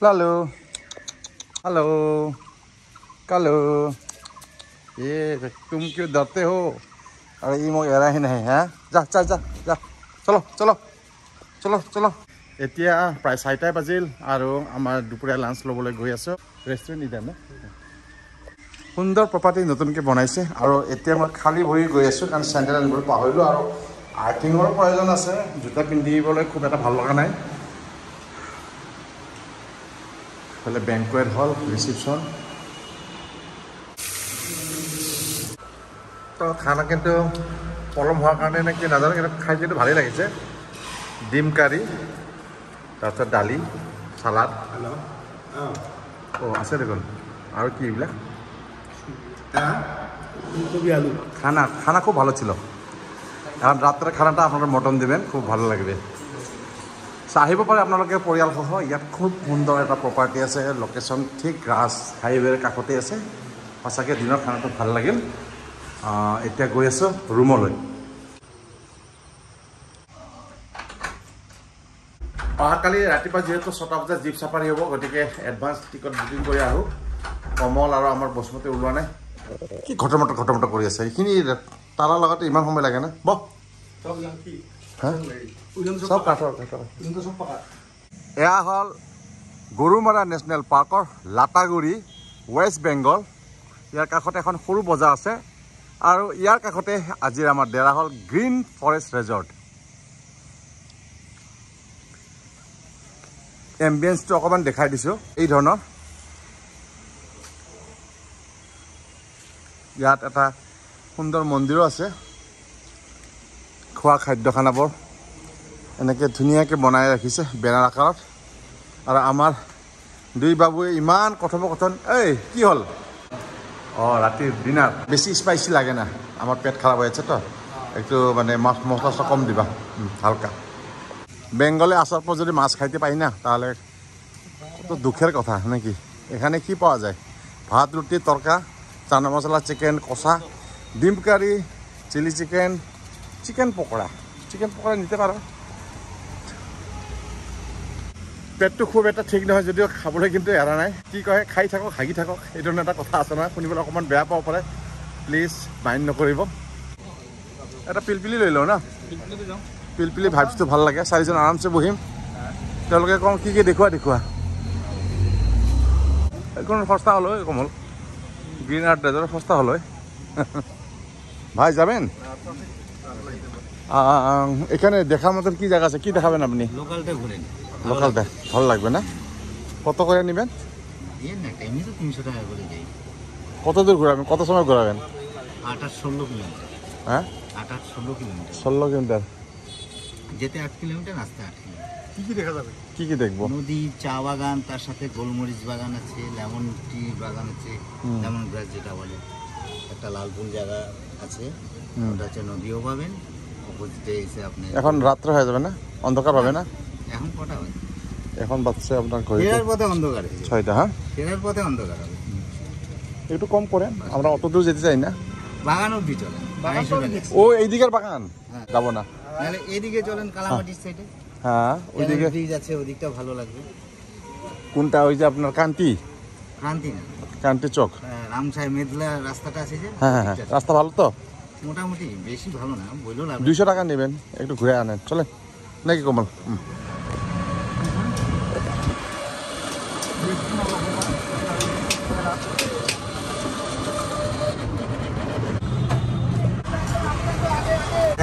Lalu hello Kalu ये तुम क्यों डरते हो अरे ये मोक एरा ही नहीं है जा जा जा जा चलो चलो चलो चलो এতিয়া প্রায় 4টা বাজিল আৰু আমাৰ দুপৰীয়া লাঞ্চ লবলৈ গৈ আছো ৰেষ্টুৰেণ্ট ইদান না সুন্দৰ প্ৰপাৰ্টি নতুনকৈ বনাইছে আৰু এতিয়া মই খালি ভৰি গৈ আছো কাৰণ চেণ্ডেল আনিবলৈ পাহৰিলো আৰু আৰ্থিঙৰ প্ৰয়োজন আছে জোতা পিন্ধিবলৈ খুব এটা ভাল লগা নাই ফলে বেংকুৱেট হল ৰিসেপশন তো খানা কিন্তু পলম হোৱাৰ কাৰণে নে কি নাজানো কিন্তু খাই কিন্তু ভালেই লাগিছে ডিম কাৰী তাৰপিছত দালি সালাড হেল্ল' ও আছে দেখোন আৰু কি এইবিলাক খানা খানা খুব ভালো ছিল কাৰণ ৰাত্ৰে খানাটা আপনাৰা মটন দিবেন খুব ভালো লাগবে আহিব পাৰে আপোনালোকে পৰিয়ালসহ ইয়াত খুব সুন্দৰ এটা প্ৰপাৰ্টি আছে লোকেশ্যন ঠিক ৰাজ হাইৱেৰ কাষতে আছে সঁচাকৈ দিনৰ খানাটো ভাল লাগিল এতিয়া গৈ আছোঁ ৰুমলৈ অহাকালি ৰাতিপুৱা যিহেতু 6টা বজাত জীপ চাফাৰী হ'ব গতিকে এডভান্স টিকট বুকিং কৰি আহোঁ কমল আৰু আমাৰ বসুমতী ওলোৱা নাই কি ঘটমট কৰি আছে এইখিনি তাৰ লগতে ইমান সময় লাগে না বহ সব কাঠৰ এয়া হ'ল গৰুমাৰা নেশ্যনেল পাৰ্কৰ লাটাগুৰি ৱেষ্ট বেংগল ইয়াৰ কাষতে এখন সৰু বজাৰ আছে আৰু ইয়াৰ কাষতে আজিৰ আমাৰ ডেৰা হ'ল গ্ৰীণ ফৰেষ্ট ৰিজৰ্ট এম্বিয়েন্সটো অকণমান দেখাই দিছোঁ এই ধৰণৰ ইয়াত এটা সুন্দৰ মন্দিৰো আছে খোৱা খাদ্য খানাবোৰ এনেকৈ ধুনীয়াকৈ বনাই ৰাখিছে বেনাৰ আকাৰত আৰু আমাৰ দুই বাবুৱে ইমান কথোপকথন এই কি হ'ল অঁ ৰাতিৰ ডিনাৰ বেছি স্পাইচি লাগে না আমাৰ পেট খাৰাপ হৈ আছে তো একটু মানে মাছ মছলা কম দিবা হালকা বেঙ্গলে আসার পর যদি মাছ খাইতে পাই না তাহলে কত দুঃখের কথা নাকি এখানে কি পাওয়া যায় ভাত রুটি তরকা চানা মশলা চিকেন কষা ডিম কারি চিলি চিকেন চিকেন পকোড়া নিতে পারো পেটটো খুব এটা ঠিক নহয় যদিও খাবলৈ কিন্তু এৰা নাই কি কয় খাই থাকক হাগি থাকক এই ধৰণৰ এটা কথা আছে না শুনিবলৈ অকণমান বেয়া পাব পাৰে প্লিজ মাইণ্ড নকৰিব এটা পিলপিলি লৈ লওঁ না পিলপিলি ভাইবছটো ভাল লাগে চাৰিজন আৰামছে বহিম তেওঁলোকে কওঁ কি দেখুওৱা এখন সস্তা হলো কমল গ্রিন আর্ট রেজর্ট সস্তা হলো ভাই যাবেন এখানে দেখার মতন কি জায়গা আছে কি দেখাবেন আপনি লোকালটা ভালো লাগবে না কত করে নেবেন কত দূর ঘোরাবেন কত সময় ঘোরাবেন 16 কিলোমিটার হ্যাঁ 16 কিলোমিটার 16 কিলোমিটার যেতে 8 কিলোমিটার রাস্তা 8 কিলোমিটার কি দেখা যাবে কি দেখবো নদী চা বাগান তার সাথে গোলমরিচ বাগান আছে লেমন টি বাগান আছে লেমন গ্রাস যেটা বলে একটা লাল ফুল জায়গা আছে ওটা হচ্ছে নদীও পাবেন অপোজিটে এসে আপনি এখন রাত্রে হয়ে যাবে না অন্ধকার হবে না এখন কটা হয় এখন বাচ্চা আপনার ঘরে ফেরার পথে অন্ধকার 6টা হ্যাঁ ফেরার পথে অন্ধকার হবে একটু কম করে আমরা অত দূর যেতে চাই না বাগান অবধি চলেন ও এই দিকের বাগান যাব না তাহলে এইদিকে চলেন কালামাটির সাইডে হ্যাঁ ওইদিকে ব্রিজ আছে ওদিকটা ভালো লাগবে কোনটা ওই যে আপনার কান্তি না কান্তি চক রামসাই মেদলা রাস্তাটা আছে যে হ্যাঁ রাস্তা ভালো তো মোটামুটি বেশি ভালো না বললো না 200 টাকা নেবেন একটু ঘুরে আনেন চলেন নাকি কমল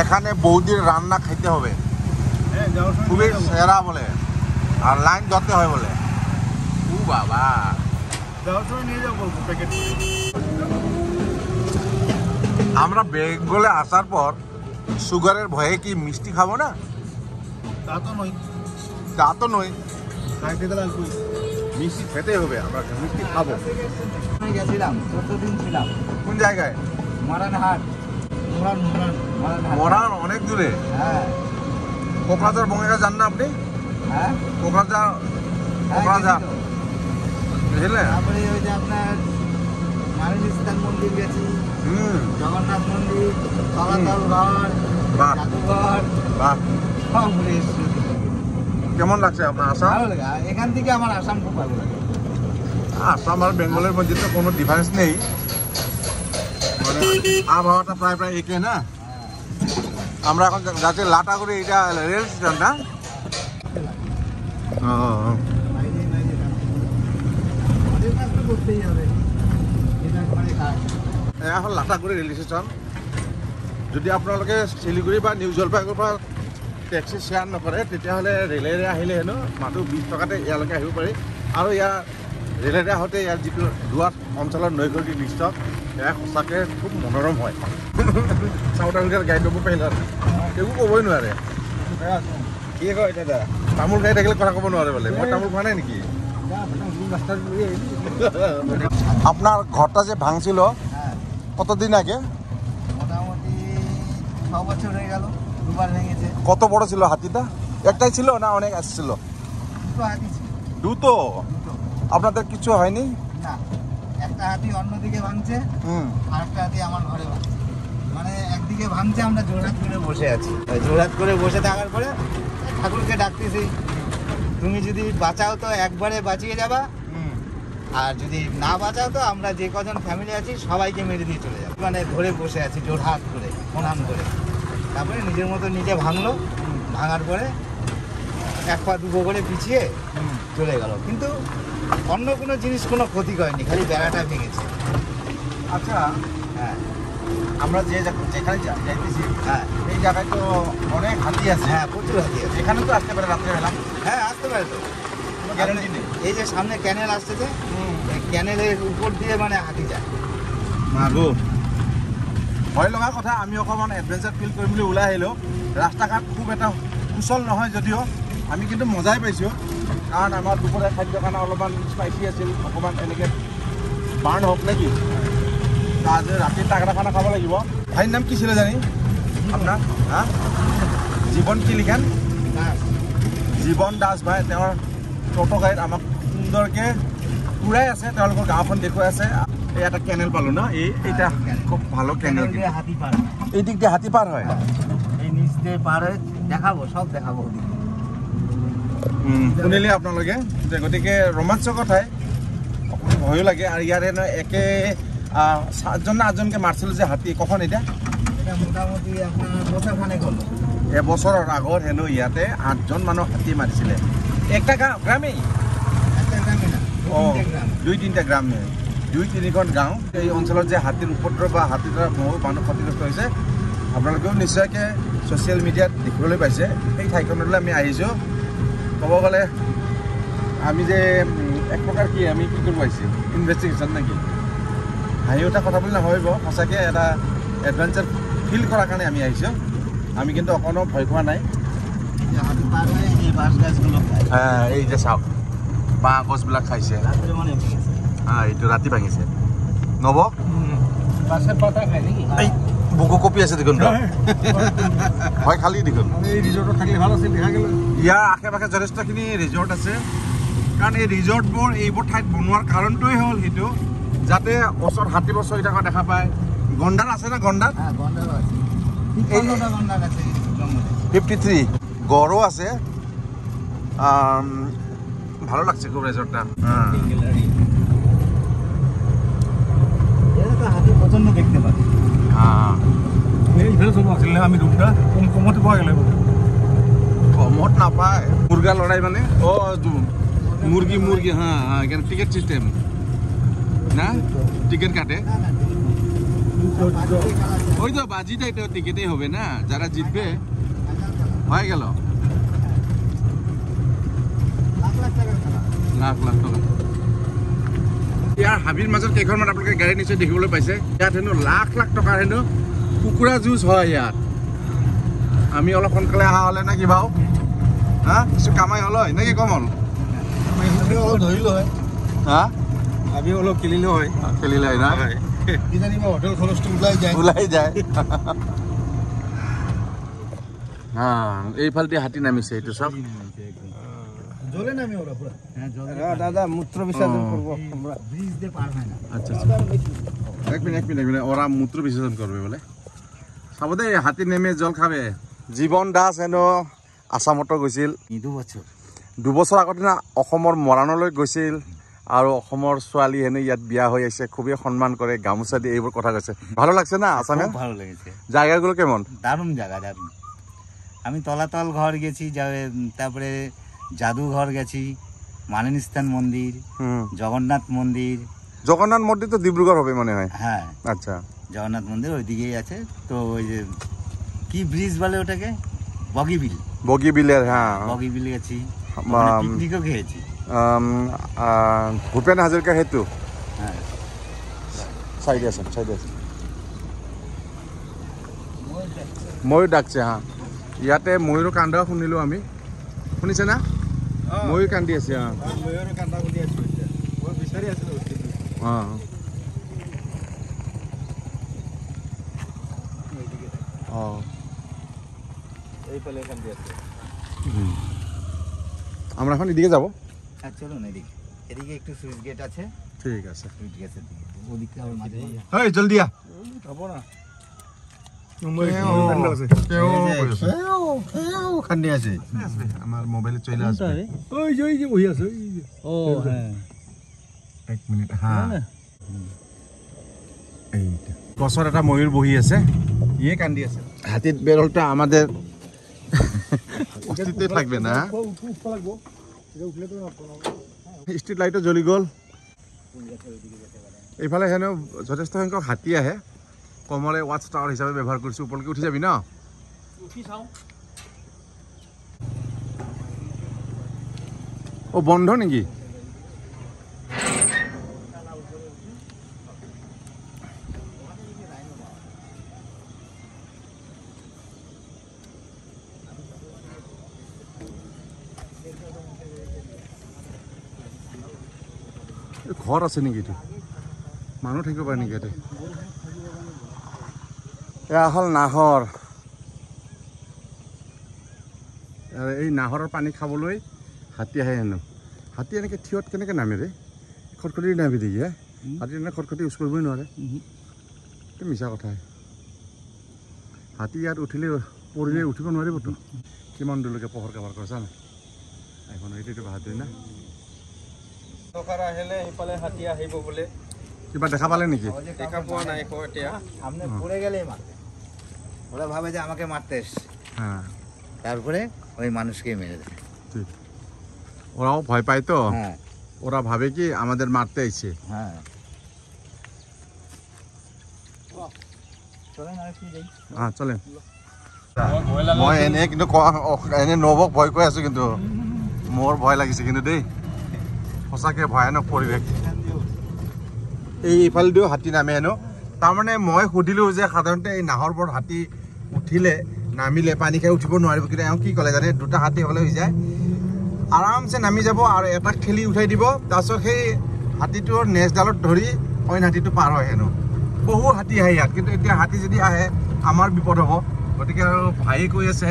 এখানে বৌদির রান্না খাইতে হবে খুবই সেরা বলে আর লাইন ধরতে হয় বলে ও বাবা আমরা বেঙ্গলে আসার পর সুগারের ভয়ে কি মিষ্টি খাবো না তা তো নয় মিষ্টি খেতে হবে আমরা মিষ্টি খাবো গেছিলাম 14 দিন ছিলাম কোন জায়গায় মরানহাট মরান অনেক দূরে হ্যাঁ কোকরাঝার বঙ্গেরা যান না আপনি হ্যাঁ কোকরাঝার বুঝলেন তারপরে ওই যে আপনার মারিস্তান মন্দির গেছি জগন্নাথ মন্দির তলাতল ঘর জাদুঘর বাহ সব ঘুরে এসেছি কেমন লাগছে আপনার আসাম? ভালো লাগে, এখান থেকে আমার আসাম খুব ভালো লাগে। আসাম আর বেঙ্গলের মধ্যে তো কোনো ডিফারেন্স নেই, মানে আবহাওয়াটা প্রায় প্রায় একে না। আমরা এখন যাচ্ছি লাটাগুড়ি, এটা রেল স্টেশন না? এখন লাটাগুড়ি ৰেল ষ্টেচন। যদি আপোনালোকে শিলিগুৰি বা নিউ জলপাইগুৰিৰ পৰা টেক্সি শ্বেয়াৰ নকৰে তেতিয়াহ'লে ৰেলেৰে আহিলে হেনো মাত্ৰ 20 টকাতে ইয়ালৈকে আহিব পাৰি। আৰু ইয়াৰ ৰেলেৰে আহোঁতে ইয়াৰ যিটো দুৱাত অঞ্চলৰ নৈসৰ্গিক দৃশ্য সেয়া সঁচাকৈ খুব মনোৰম হয়। চাউথ আফ্ৰিকাৰ গাড়ী ল'ব পাৰিলে একো ক'বই নোৱাৰে। কি কয় দাদা, তামোল খাই থাকিলে কথা ক'ব নোৱাৰে বোলে। মই তামোল খোৱা নাই নেকি? আপনার ঘরটা যে ভাঙছিল কতদিন আগে? মোটামুটি 6 বছর হয়ে গেল, দুবার ভেঙেছে। কত বড় ছিল হাতিটা? একটাই ছিল না অনেক আসছিল? দুটো হাতি ছিল। দুটো? আপনাদের কিছু হয়নি? না, একটা হাতি অন্যদিকে ভাঙছে, আর একটা হাতি আমার ঘরে ভাঙছে। মানে একদিকে ভাঙছে, আমরা জোরহাত করে বসে আছি। জোরহাত করে বসে থাকার পরে ঠাকুরকে ডাকতেছি, তুমি যদি বাঁচাও তো একবারে বাঁচিয়ে যাবা, আর যদি না বাঁচাও তো আমরা যে কজন ফ্যামিলি আছি সবাইকে মেরে দিয়ে চলে যাবো। মানে ধরে বসে আছি জোরহাত করে, প্রণাম করে। তারপরে নিজের মতো নিজে ভাঙলো, ভাঙার পরে 1 পা 2 পা করে পিছিয়ে চলে গেল। কিন্তু অন্য কোনো জিনিস কোনো ক্ষতি করেনি, খালি বেড়াটা ভেঙেছে। আচ্ছা, হ্যাঁ, আমরা যেখানে যাইতেছি হ্যাঁ, এই জায়গায় তো অনেক হাতি আছে। হ্যাঁ, প্রচুর হাতি আছে। এখানে তো আসতে পারে রাত্রেবেলা? হ্যাঁ, আসতে পারে তো। গ্যারান্টি নেই। এই যে সামনে ক্যানেল আসতেছে, এই ক্যানেলের উপর দিয়ে মানে হাতি যায়। মাগো, ভয় লগা কথা। আমি অকণমান এডভেঞ্চাৰ ফিল কৰিম বুলি ওলাই আহিলোঁ। ৰাস্তা ঘাট খুব এটা সুচল নহয় যদিও আমি কিন্তু মজাই পাইছোঁ, কাৰণ আমাৰ দুপৰীয়া খাদ্যৰ কাৰণে অলপমান স্পাইচি আছিল, অকণমান এনেকৈ বাৰ্ণ হওক নেকি। আজি ৰাতি তাগৰা খানা খাব লাগিব। ভাইৰ নাম কি ছিল জানি আপোনাৰ? হা, জীৱন কি লিখান? জীৱন দাস ভাই। তেওঁৰ টোটো গাড়ীত আমাক সুন্দৰকৈ ফুৰাই আছে, তেওঁলোকৰ গাঁওখন দেখুৱাই আছে। এই এটা কেনেল পালোঁ ন, এইটা খুব ভালো কেনেল। হাতি পার, এই দিক দিয়ে হাতি পার হয়? এই নিচ দিয়ে পার হয়, দেখাবো, সব দেখাবো। শুনিলে আপোনালোকে যে, গতিকে ৰোমাঞ্চকৰ ঠাই, অকণমান ভয়ো লাগে। আৰু ইয়াত হেনো একে 7জন না 8জনকে মাৰিছিল যে হাতী। কখন এতিয়া? এটা মোটামুটি আপনাৰ বছৰখানেক হলো। এবছৰৰ আগত হেনো ইয়াতে 8জন মানুহ হাতী মাৰিছিলে। একটা গ্ৰামেই? একটা গ্ৰামে না, অঁ, 2-3 গ্ৰাম। 2-3টা গ্ৰাম, 2-3খন গাঁও। এই অঞ্চলত যে হাতীৰ উপদ্ৰৱ বা হাতীৰ দ্বাৰা বহু মানুহ ক্ষতিগ্ৰস্ত হৈছে, আপোনালোকেও নিশ্চয়কৈ ছ'চিয়েল মিডিয়াত দেখিবলৈ পাইছে। সেই ঠাইখনলৈ আমি আহিছোঁ। ক'ব গ'লে আমি যে এক প্ৰকাৰ আমি কি কৰিব আহিছোঁ, ইনভেষ্টিগেশ্যন নেকি? হাঁহি উঠা কথা বুলি নাভাবিব, সঁচাকৈ এটা এডভেঞ্চাৰ ফিল কৰাৰ কাৰণে আমি আহিছোঁ। আমি কিন্তু অকণো ভয় খোৱা নাই। হাতি পার হয়ে এই বাঁশ গাছগুলো খায়। হ্যাঁ, এই যে চাওক বাঁহ গছবিলাক খাইছে। রাত্রে মনে ভেঙেছে। হ্যাঁ, এইটো ৰাতি ভাঙিছে। নব বাঁশের পাতা খায় নাকি? এই বুকু কপি আছে দেখোন, ভয় খালি দেখোন। এই রিসোর্টত থাকলে ভালো ছিল, দেখা গেল। ইয়াৰ আশে পাশে যথেষ্টখিনি ৰিজৰ্ট আছে, কাৰণ এই ৰিজৰ্টবোৰ এইবোৰ ঠাইত বনোৱাৰ কাৰণটোৱেই হ'ল সেইটো, যাতে ওচৰত হাতী চৰি থকা দেখা পায়। গণ্ডাৰ আছে না? গণ্ডাৰ হ্যাঁ, গন্ডার আছে। 55টা গন্ডার আছে জঙ্গলে। 53 গড়ও আছে। ভালো লাগছে খুব রিজর্টটা। এটা তো হাতি প্রচন্ড দেখতে পাচ্ছি। হ্যাঁ, এইফালে চলো আছিল আমি ৰুমটা কমতে পোৱা গ'লে কমত নাপায়। মুৰ্গা লড়াই মানে মুরগি হ্যাঁ হ্যাঁ, এখানে টিকিট সিস্টেম না, টিকিট কাটে। ওই তো বাজিটা এটা টিকিটেই হবে না, যারা জিতবে হয়ে গেল। লাখ লাখ টকা। ইয়াৰ হাবিৰ মাজত কেইখনমান আপোনালোকে গাড়ী নিশ্চয় দেখিবলৈ পাইছে। ইয়াত হেনো লাখ লাখ টকাৰ হেনো কুকুৰা যুঁজ হয় ইয়াত। আমি অলপ সোনকালে অহা হ'লে নে কি বাৰু? হা, কিছু কামাই হ'ল হয় নেকি? কমল ধৰিলো হয়, হা, আমি অলপ খেলিলেও হয়। খেলিলে হয় না? কিজানি বা হোটেল খৰচটো ওলাই যায়। হা, এইফালেদি হাতী নামিছে, এইটো চাওক। জলে নামি ওরা পুরো। হ্যাঁ, জলে। দাদা মূত্ৰ বিসৰ্জন কৰিব। ব্রিজ দিয়ে পার হয় না। আচ্ছা আচ্ছা, এক মিনিট ওরা মূত্র বিসর্জন করবে বলে। চাব দে, হাতী নেমে জল খাবে। জীৱন দাস হেনো আসামতো গৈছিল। 2 বছৰ। 2 বছৰ আগতে না অসমৰ মৰাণলৈ গৈছিল আৰু অসমৰ ছোৱালী হেনো ইয়াত বিয়া হৈ আছে, খুবেই সন্মান কৰে, গামোচা দিয়ে, এইবোৰ কথা কৈছে। ভালো লাগছে না আসামে? ভালো লেগেছে। জায়গাগুলো কেমন? দারুণ জায়গা, দারুণ। আমি তলাতল ঘর গেছি, তারপরে জাদুঘর গেছি, মালিনীস্থান মন্দির, জগন্নাথ মন্দির। জগন্নাথ মন্দির তো ডিব্রুগড় হবে মনে হয়। হ্যাঁ আচ্ছা, জগন্নাথ মন্দির ওইদিকেই আছে। তো ওই যে কি ব্রিজ বলে ওটাকে, বগিবিল, বগিবিলের, হ্যাঁ বগিবিল গেছি, মা- পিকনিকও খেয়েছি। ভূপেন হাজৰিকা সেতু হ্যাঁ, সাইডে আছে, ময়ূৰ ডাকছে, হ্যাঁ ইয়াতে ময়ূৰৰ কান্দা শুনিলো আমি, শুনিছে না? ময়ূর কান্দি আছে, হ্যাঁ আমরা এখন এদিকে যাব। হ্যাঁ চলুন এদিকে, এদিকে একটু সুইচ গেট আছে, ঠিক আছে, সুইচ গেটের দিকে, ওদিকে আবার মাঝে মাঝে এই জলদি আ। খান্ডি আছে। আমার মোবাইলে চলে আসবে। ওই যে বহি আছে, ও হ্যাঁ, 1 মিনিট, হ্যাঁ এইটা গছৰ এটা ময়ূর বহি আছে, ইয়ে কান্দি আছে। হাতিত বেরলটা আমাদের অস্তিত্বে থাকবে না। স্ট্রিট লাইটও জ্বলি গ'ল। এইফালে হেনো যথেষ্ট সংখ্যক হাতী আহে, কমলে ৱাচ টাৱাৰ হিচাপে ব্যৱহাৰ কৰিছোঁ। ওপৰলৈকে উঠি যাবি ন? ও বন্ধ নেকি? ঘৰ আছে নেকি? এইটো মানুহ থাকিব পাৰে নেকি ইয়াতে? এয়া হ'ল নাহৰ। এই নাহৰৰ পানী খাবলৈ হাতী আহে হেনো। হাতী এনেকৈ থিয়ত কেনেকৈ নামে ৰে? খটখটি নামি দেখি, হে হাতী এনে খটখটি ইউজ কৰিবই নোৱাৰে, এইটো মিছা কথা। হাতী ইয়াত উঠিলে পৰিলে উঠিব নোৱাৰিবতো। কিমান দূৰলৈকে পোহৰ কাভাৰ কৰিছা না এখন? এইটো বাহাদুৰি না। আহিলে সেইফালে হাতী আহিব বোলে, কিবা দেখা পালে নেকি? দেখা পোৱা নাই এতিয়া। সামনে পড়ে গেলেই মারতে, ওরা ভাবে যে আমাকে মারতে এসছে, হ্যাঁ তারপরে ওই মানুষকে মেরে দেয়। ঠিক, ওরাও ভয় পায় তো, হ্যাঁ ওরা ভাবে কি আমাদের মারতে আইছে। হ্যাঁ, চলেন আর কি যাই। হ্যাঁ চলেন। মই এনে কিন্তু এনে নবক ভয় কৰি আছো, কিন্তু মোৰ ভয় লাগিছে কিন্তু দেই, সঁচাকৈ ভয়ানক পৰিৱেশ। এইফালেদিও হাতী নামে হেনো। তাৰমানে মই সুধিলোঁ যে সাধাৰণতে এই নাহৰ ওপৰত হাতী উঠিলে নামিলে পানী খাই উঠিব নোৱাৰিব, কিন্তু এওঁ কি ক'লে জানে? 2টা হাতী হ'লে হৈ যায়, আৰামছে নামি যাব আৰু এটাক ঠেলি উঠাই দিব, তাৰপিছত সেই হাতীটোৰ নেজডালত ধৰি অইন হাতীটো পাৰ হয় হেনো। বহু হাতী আহে ইয়াত, কিন্তু এতিয়া হাতী যদি আহে আমাৰ বিপদ হ'ব। গতিকে আৰু ভায়ে কৈ আছে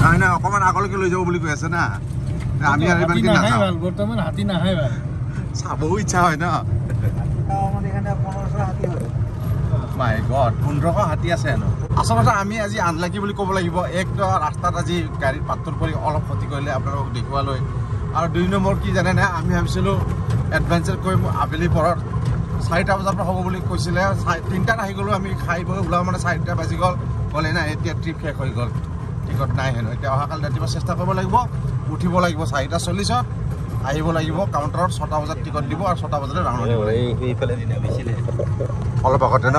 নাই নাই অকণমান আগলৈকে লৈ যাব বুলি কৈ আছে না। আমি আৰু ইমানকে নাযাওঁ, বৰ্তমান হাতী নাহে ভাল, চাবও ইচ্ছা হয় ন। আমাদের এখানে 1500 হাতি হবে। মাই গড, 1500 হাতী আছে হেনো। আচলতে আমি আজি আনলাকি বুলি ক'ব লাগিব। এক ৰাস্তাত আজি গাড়ীত পাথৰ পৰি অলপ ক্ষতি কৰিলে আপোনালোকক দেখুৱালৈ, আৰু 2 নম্বৰ কি জানেনে? আমি ভাবিছিলোঁ এডভেঞ্চাৰ কৰিম আবেলি পৰত, 4টা বজাৰ পৰা হ'ব বুলি কৈছিলে। 3টাত আহি গ'লোঁ আমি, খাই বৈ ওলাওঁ মানে 4টা বাজি গ'ল। ক'লে নাই এতিয়া ট্ৰিপ শেষ হৈ গ'ল, টিকট নাই হেনো। এতিয়া অহাকালি ৰাতিপুৱা চেষ্টা কৰিব লাগিব, উঠিব লাগিব 4:40ত, আহিব লাগিব কাউণ্টাৰত। 6টা বজাত টিকট দিব আৰু 6টা বজাতে ৰাউণ্ড দিব লাগিব। এইফালে দিনে বেছিলে অলপ আগতে ন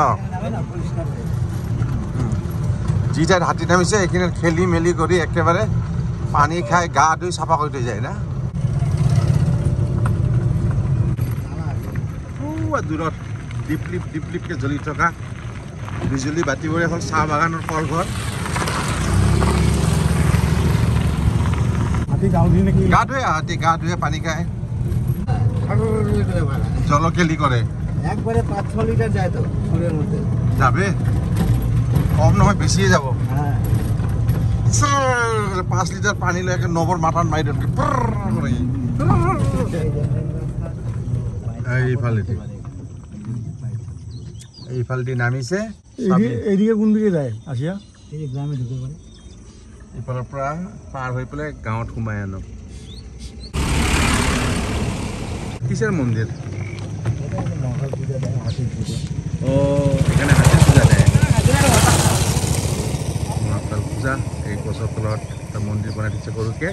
যি ঠাইত হাতী নামিছে সেইখিনিত খেলি মেলি কৰি একেবাৰে পানী খাই গা ধুই চাফা কৰি থৈ যায় না। দূৰত ডিপলিপকৈ জ্বলি থকা বিজুলী বাতিবোৰ এখন চাহ বাগানৰ কলঘৰ। হাতী গাঁও দি নেকি? গা ধুৱে হাতী, গা ধুৱে পানী খায়, জলকেলি কৰে। একবাৰে 5-6 লিটাৰ যায় তো সুৰেৰ মধ্যে যাবে, কম নহয় বেছিয়ে যাব। হ্যাঁ 5 লিটাৰ পানী লৈ একে নবৰ মাথাত মাৰি দিওঁ এইফালেদি নামিছে। এইদিকে কোন দিকে যায় আসিয়া? এই যে গ্রামে ঢুকে পড়ে, ইফালৰ পৰা পাৰ হৈ পেলাই গাঁৱত সোমাই আনো কিসেৰ মন্দিৰ ও এখানে হাতিৰ পূজা দেয় মহাকাল পূজা এই গছৰ তলত এটা মন্দিৰ বনাই দিছে সৰুকে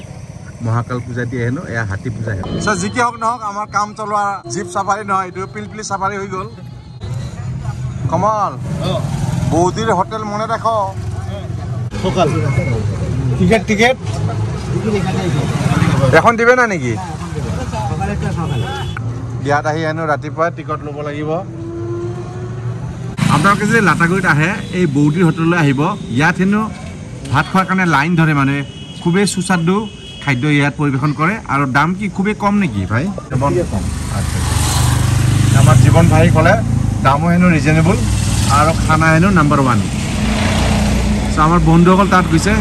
মহাকাল পূজা দিয়ে হেনো এয়া হাতী পূজা হেনো যি কি হওক নহওক আমাৰ কাম চলোৱা জীপ চাফাৰী নহয় এইটো পিলপিলি চাফাৰী হৈ গ'ল কমল বৌদিৰ হোটেল মনে ৰাখো সকাল টিকেট টিকেট এখন দিবে না নেকি ইয়াত আহি হেনো ৰাতিপুৱা টিকট ল'ব লাগিব আপোনালোকে যে লাটাগুৰিত আহে এই বৌদিৰ হোটেললৈ আহিব ইয়াত হেনো ভাত খোৱাৰ কাৰণে লাইন ধৰে মানে খুবেই সুস্বাদু খাদ্য ইয়াত পৰিৱেশন কৰে আৰু দাম কি খুবেই কম নেকি ভাই আচ্ছা আমাৰ জীৱন ভাই ক'লে দামো হেনো ৰিজনেবল আৰু খানা হেনো নাম্বাৰ 1 চ' আমাৰ বন্ধুসকল তাত গৈছে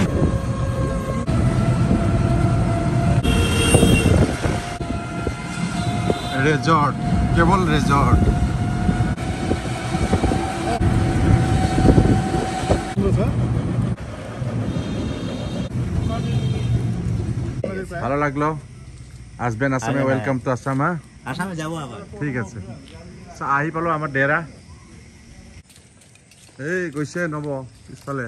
ৰিজৰ্ট কেৱল ৰিজৰ্ট ভালো লাগলো আসবেন আসামে ওয়েলকাম টু আসাম হ্যাঁ আসামে যাব আবার ঠিক আছে আহি পালো আমার ডেরা এই গৈছে নব পিছফালে